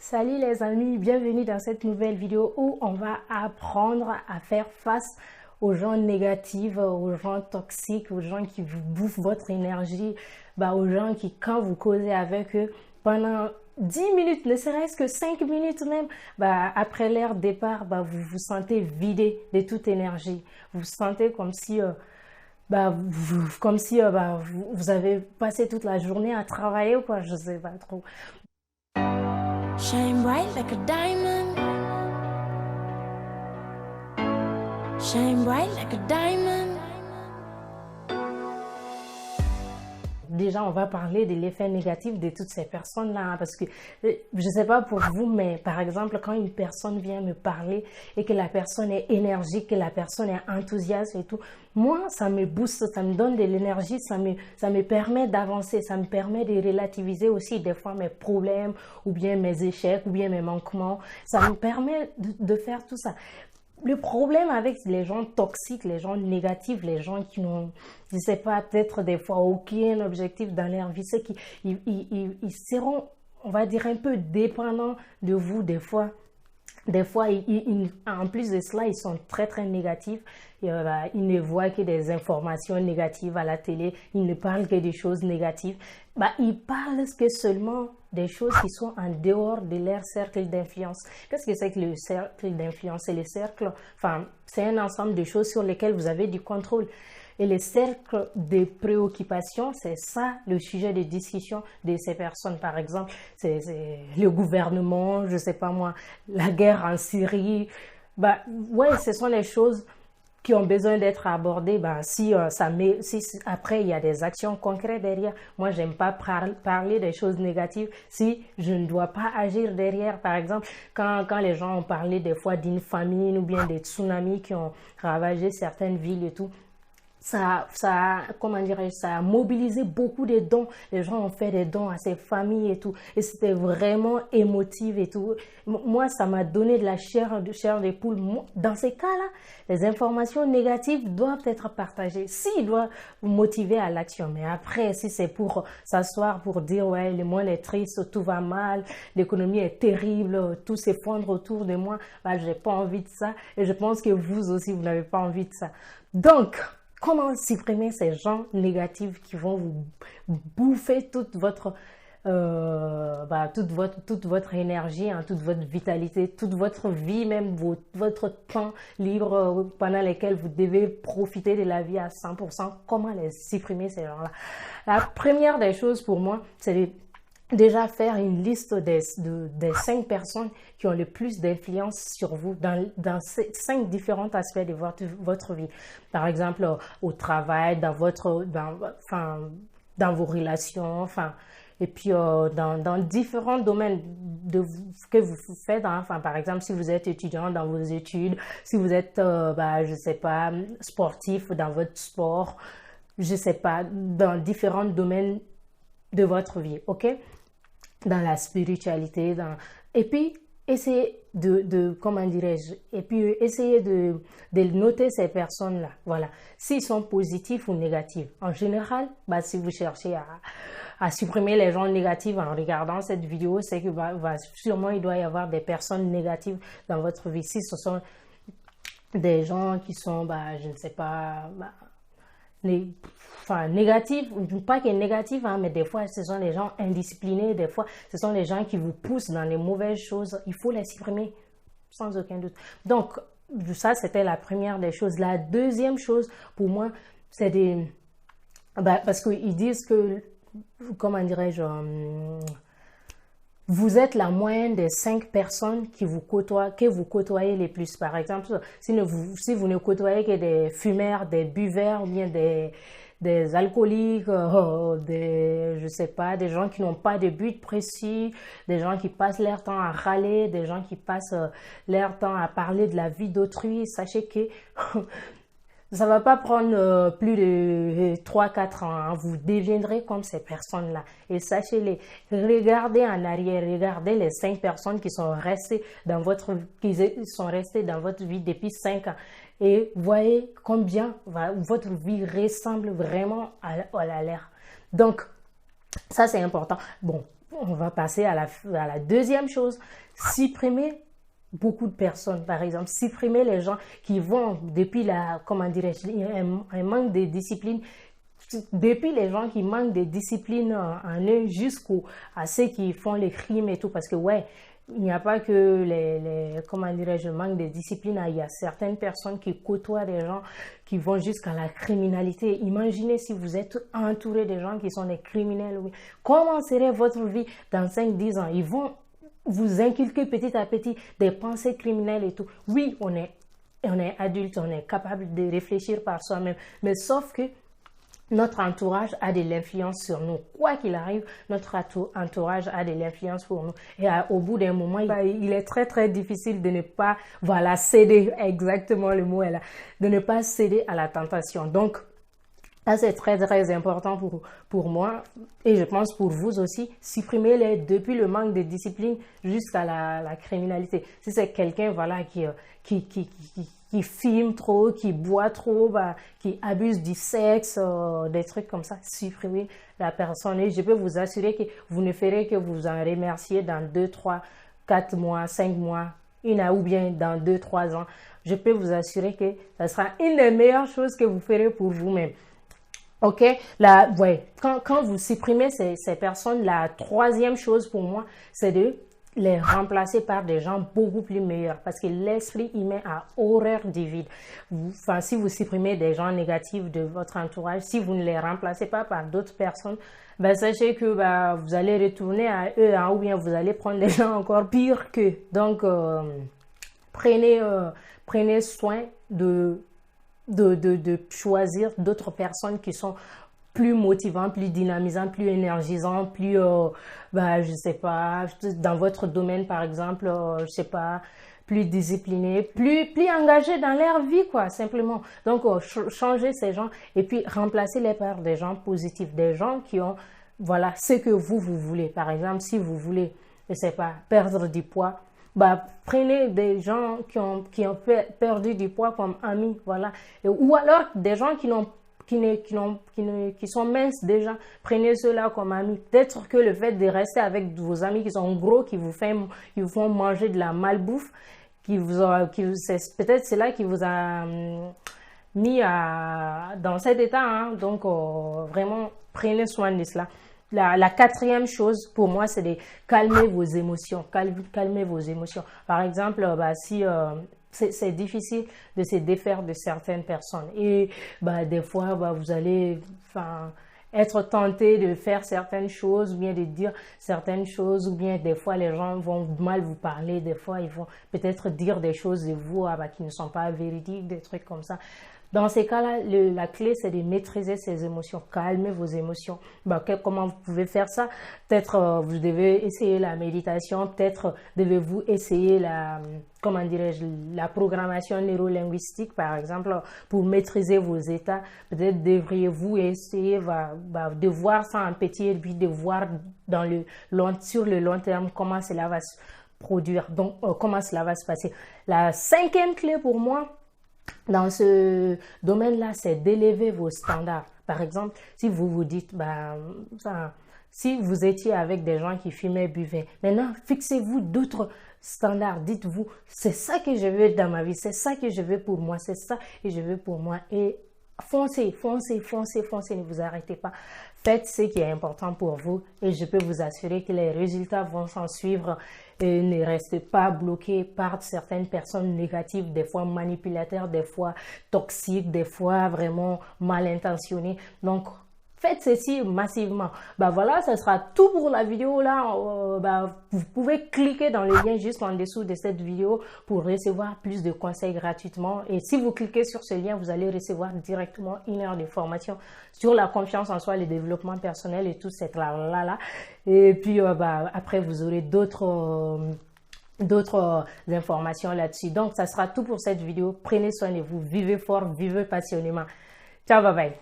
Salut les amis, bienvenue dans cette nouvelle vidéo où on va apprendre à faire face aux gens négatifs, aux gens toxiques, aux gens qui vous bouffent votre énergie, aux gens qui, quand vous causez avec eux, pendant 10 minutes, ne serait-ce que 5 minutes même, après leur départ, vous vous sentez vidé de toute énergie. Vous vous sentez comme si... vous avez passé toute la journée à travailler ou quoi, je sais pas trop. Shine bright like a diamond. Shine bright like a diamond. Déjà, on va parler de l'effet négatif de toutes ces personnes-là, parce que je sais pas pour vous, mais par exemple, quand une personne vient me parler et que la personne est énergique, que la personne est enthousiaste et tout, moi, ça me booste, ça me donne de l'énergie, ça me permet d'avancer, ça me permet de relativiser aussi des fois mes problèmes ou bien mes échecs ou bien mes manquements. Ça me permet de faire tout ça. Le problème avec les gens toxiques, les gens négatifs, les gens qui n'ont, je sais pas, peut-être des fois aucun objectif dans leur vie, c'est qu'ils seront, on va dire, un peu dépendants de vous des fois. Des fois, en plus de cela, ils sont très, très négatifs. Ils ne voient que des informations négatives à la télé. Ils ne parlent que des choses négatives. Ils parlent que seulement des choses qui sont en dehors de leur cercle d'influence. Qu'est-ce que c'est que le cercle d'influence? C'est le cercle, c'est un ensemble de choses sur lesquelles vous avez du contrôle. Et le cercle de préoccupation, c'est ça le sujet de discussion de ces personnes. Par exemple, c'est le gouvernement, je sais pas moi, la guerre en Syrie. Ce sont les choses qui ont besoin d'être abordées. Si après il y a des actions concrètes derrière, moi j'aime pas parler des choses négatives si je ne dois pas agir derrière. Par exemple, quand les gens ont parlé des fois d'une famine ou bien des tsunamis qui ont ravagé certaines villes et tout, comment dirais-je, ça a mobilisé beaucoup de dons. Les gens ont fait des dons à ces familles et tout. Et c'était vraiment émotif et tout. Moi, ça m'a donné de la chair de poule. Dans ces cas-là, les informations négatives doivent être partagées. S'ils doivent vous motiver à l'action. Mais après, si c'est pour s'asseoir, pour dire, ouais, le monde est triste, tout va mal, l'économie est terrible, tout s'effondre autour de moi, j'ai pas envie de ça. Et je pense que vous aussi, vous n'avez pas envie de ça. Donc, comment supprimer ces gens négatifs qui vont vous bouffer toute votre énergie, toute votre vitalité, toute votre vie, même votre temps libre pendant lequel vous devez profiter de la vie à 100%. Comment les supprimer, ces gens-là? La première des choses pour moi, c'est déjà faire une liste des 5 personnes qui ont le plus d'influence sur vous dans ces 5 différents aspects de votre vie. Par exemple, au travail, dans vos relations, et puis dans différents domaines que vous faites. Par exemple, si vous êtes étudiant dans vos études, si vous êtes, je sais pas, sportif dans votre sport, je sais pas, dans différents domaines de votre vie, ok? Dans la spiritualité, et puis essayer comment dirais-je, et puis essayer de noter ces personnes-là, voilà, s'ils sont positifs ou négatifs. En général, si vous cherchez à supprimer les gens négatifs en regardant cette vidéo, c'est que sûrement il doit y avoir des personnes négatives dans votre vie. Si ce sont des gens qui sont, je ne sais pas, négatifs, pas que négatifs, mais des fois ce sont les gens indisciplinés, des fois ce sont les gens qui vous poussent dans les mauvaises choses. Il faut les supprimer sans aucun doute. Donc ça, c'était la première des choses. La deuxième chose pour moi, c'est parce qu'ils disent que, comment dirais-je, vous êtes la moyenne des 5 personnes que vous côtoyez les plus. Par exemple, si vous ne côtoyez que des fumeurs, des buveurs, ou bien des alcooliques, je sais pas, des gens qui n'ont pas de but précis, des gens qui passent leur temps à râler, des gens qui passent leur temps à parler de la vie d'autrui, sachez que ça va pas prendre plus de 3-4 ans. Vous deviendrez comme ces personnes-là. Et sachez-les, regardez en arrière, regardez les 5 personnes qui sont restées dans votre vie depuis 5 ans. Et voyez combien votre vie ressemble vraiment à la leur. Donc, ça c'est important. Bon, on va passer à la deuxième chose. Supprimer beaucoup de personnes, par exemple. Supprimer les gens qui vont depuis comment dirais-je, un manque de discipline. Depuis les gens qui manquent de discipline en eux jusqu'à ceux qui font les crimes et tout. Parce que, ouais, il n'y a pas que comment dirais-je, manque de discipline. Il y a certaines personnes qui côtoient des gens qui vont jusqu'à la criminalité. Imaginez si vous êtes entouré de gens qui sont des criminels. Oui. Comment serait votre vie dans 5-10 ans? Ils vont vous inculquer petit à petit des pensées criminelles et tout. Oui, on est adulte, on est capable de réfléchir par soi-même. Mais sauf que notre entourage a de l'influence sur nous. Quoi qu'il arrive, notre entourage a de l'influence pour nous. Et au bout d'un moment, il est très, très difficile de ne pas, voilà, céder, exactement le mot est là, de ne pas céder à la tentation. Donc, ça, c'est très, très important pour moi et je pense pour vous aussi. Supprimez-les depuis le manque de discipline jusqu'à la criminalité. Si c'est quelqu'un, voilà, qui filme trop, qui boit trop, qui abuse du sexe, des trucs comme ça, supprimez la personne. Et je peux vous assurer que vous ne ferez que vous en remercier dans 2, 3, 4 mois, 5 mois, ou bien dans 2, 3 ans. Je peux vous assurer que ça sera une des meilleures choses que vous ferez pour vous-même. Ok, quand vous supprimez ces personnes, la troisième chose pour moi, c'est de les remplacer par des gens beaucoup plus meilleurs parce que l'esprit humain a horreur du vide. Si vous supprimez des gens négatifs de votre entourage, si vous ne les remplacez pas par d'autres personnes, sachez que vous allez retourner à eux ou bien vous allez prendre des gens encore pires qu'eux. Donc, prenez soin de choisir d'autres personnes qui sont plus motivantes, plus dynamisantes, plus énergisantes, plus, je sais pas, dans votre domaine par exemple, je sais pas, plus disciplinés, plus engagés dans leur vie, quoi, simplement. Donc, changez ces gens et puis remplacez-les par des gens positifs, des gens qui ont, voilà, ce que vous voulez. Par exemple, si vous voulez, je sais pas, perdre du poids, prenez des gens qui ont perdu du poids comme amis, voilà. Ou alors des gens qui sont minces déjà, prenez ceux-là comme amis. Peut-être que le fait de rester avec vos amis qui sont gros, qui vous font manger de la malbouffe, peut-être c'est là qui vous a mis dans cet état, hein. Donc vraiment prenez soin de cela. La quatrième chose pour moi, c'est de calmer vos émotions. Calmer vos émotions. Par exemple, si c'est difficile de se défaire de certaines personnes et des fois vous allez être tenté de faire certaines choses ou bien de dire certaines choses ou bien des fois les gens vont mal vous parler, des fois ils vont peut-être dire des choses de vous qui ne sont pas véridiques, des trucs comme ça. Dans ces cas-là, la clé, c'est de maîtriser ses émotions, calmer vos émotions. Comment vous pouvez faire ça? Peut-être vous devez essayer la méditation, peut-être devez-vous essayer la programmation neurolinguistique, par exemple, pour maîtriser vos états. Peut-être devriez-vous essayer de voir ça en petit et puis de voir sur le long terme comment cela va se produire, donc comment cela va se passer. La cinquième clé pour moi, dans ce domaine-là, c'est d'élever vos standards. Par exemple, si vous vous dites, si vous étiez avec des gens qui fumaient, buvaient, maintenant, fixez-vous d'autres standards. Dites-vous, c'est ça que je veux dans ma vie, c'est ça que je veux pour moi, c'est ça que je veux pour moi. Et foncez, ne vous arrêtez pas. Faites ce qui est important pour vous et je peux vous assurer que les résultats vont s'en suivre. Et ne restez pas bloqué par certaines personnes négatives, des fois manipulateurs, des fois toxiques, des fois vraiment mal intentionnées. Donc, faites ceci massivement. Voilà, ça sera tout pour la vidéo là. Vous pouvez cliquer dans le lien juste en dessous de cette vidéo pour recevoir plus de conseils gratuitement. Et si vous cliquez sur ce lien, vous allez recevoir directement 1 heure de formation sur la confiance en soi, le développement personnel et tout cette là. Et puis après, vous aurez d'autres informations là-dessus. Donc, ça sera tout pour cette vidéo. Prenez soin de vous. Vivez fort, vivez passionnément. Ciao, bye bye.